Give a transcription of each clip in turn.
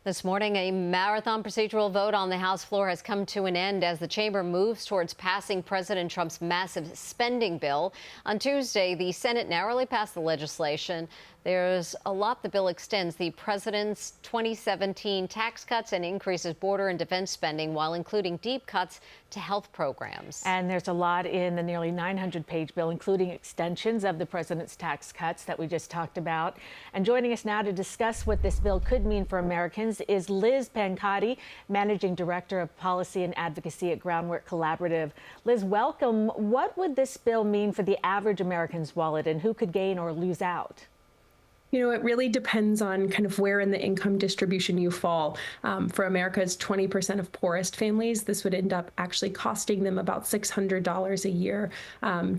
This morning, a marathon procedural vote on the House floor has come to an end as the chamber moves towards passing President Trump's massive spending bill. On Tuesday, the Senate narrowly passed the legislation. There's a lot the bill extends the president's 2017 tax cuts and increases border and defense spending while including deep cuts to health programs. And there's a lot in the nearly 900-page bill, including extensions of the president's tax cuts that we just talked about. And joining us now to discuss what this bill could mean for Americans is Liz Pancotti, Managing Director of Policy and Advocacy at Groundwork Collaborative. Liz, welcome. What would this bill mean for the average American's wallet, and who could gain or lose out? It really depends on kind of where in the income distribution you fall. For America's 20% of poorest families, this would end up actually costing them about $600 a year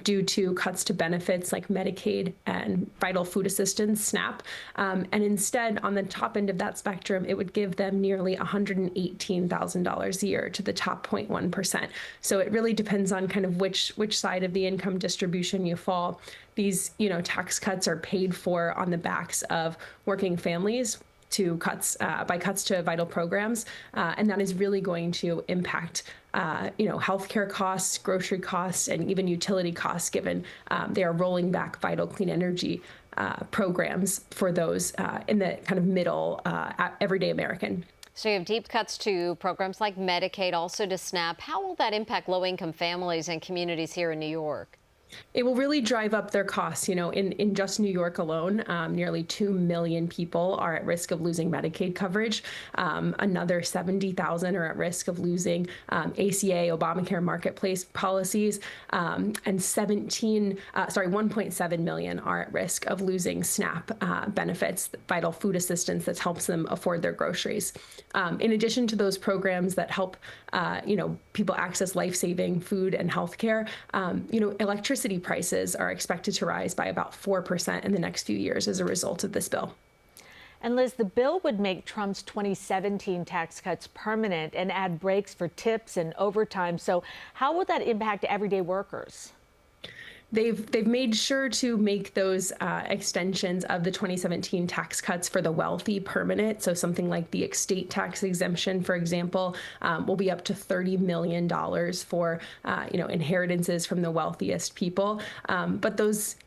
due to cuts to benefits like Medicaid and vital food assistance, SNAP. And instead, on the top end of that spectrum, it would give them nearly $118,000 a year to the top 0.1%. So it really depends on kind of which side of the income distribution you fall. These, tax cuts are paid for on the backs of working families by cuts to vital programs. And that is really going to impact, healthcare costs, grocery costs, and even utility costs, given they are rolling back vital clean energy programs for those in the kind of middle, everyday American. So you have deep cuts to programs like Medicaid, also to SNAP. How will that impact low-income families and communities here in New York? It will really drive up their costs. In just New York alone, nearly 2 million people are at risk of losing Medicaid coverage. Another 70,000 are at risk of losing ACA, Obamacare marketplace policies, and 1.7 million are at risk of losing SNAP benefits, vital food assistance that helps them afford their groceries. In addition to those programs that help, people access life-saving food and healthcare, electricity prices are expected to rise by about 4% in the next few years as a result of this bill. And Liz, the bill would make Trump's 2017 tax cuts permanent and add breaks for tips and overtime. So how will that impact everyday workers? They've made sure to make those extensions of the 2017 tax cuts for the wealthy permanent. So something like the estate tax exemption, for example, will be up to $30 million for inheritances from the wealthiest people. But those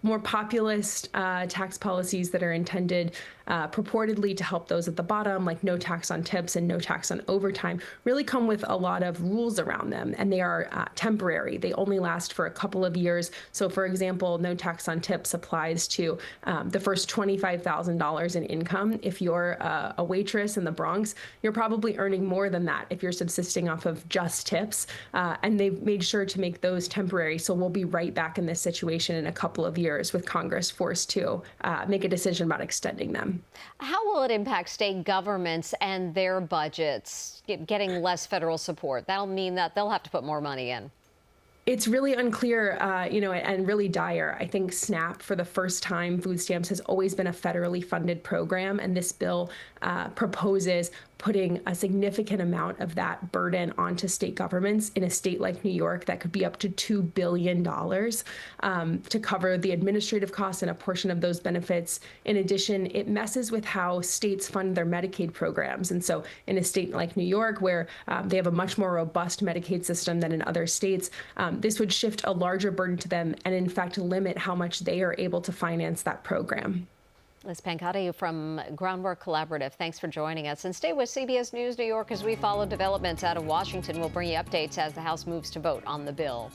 more populist tax policies that are intended purportedly to help those at the bottom, like no tax on tips and no tax on overtime, really come with a lot of rules around them, and they are temporary. They only last for a couple of years. So, for example, no tax on tips applies to the first $25,000 in income. If you're a waitress in the Bronx, you're probably earning more than that if you're subsisting off of just tips, and they've made sure to make those temporary. So we'll be right back in this situation in a couple of years with Congress forced to make a decision about extending them. How will it impact state governments and their budgets getting less federal support? That'll mean that they'll have to put more money in. It's really unclear, and really dire. I think SNAP, for the first time, food stamps has always been a federally funded program, and this bill proposes putting a significant amount of that burden onto state governments in a state like New York that could be up to $2 billion to cover the administrative costs and a portion of those benefits. In addition, it messes with how states fund their Medicaid programs. And so in a state like New York, where they have a much more robust Medicaid system than in other states, this would shift a larger burden to them and, in fact, limit how much they are able to finance that program. Liz Pancotti from Groundwork Collaborative, thanks for joining us. And stay with CBS News New York as we follow developments out of Washington. We'll bring you updates as the House moves to vote on the bill.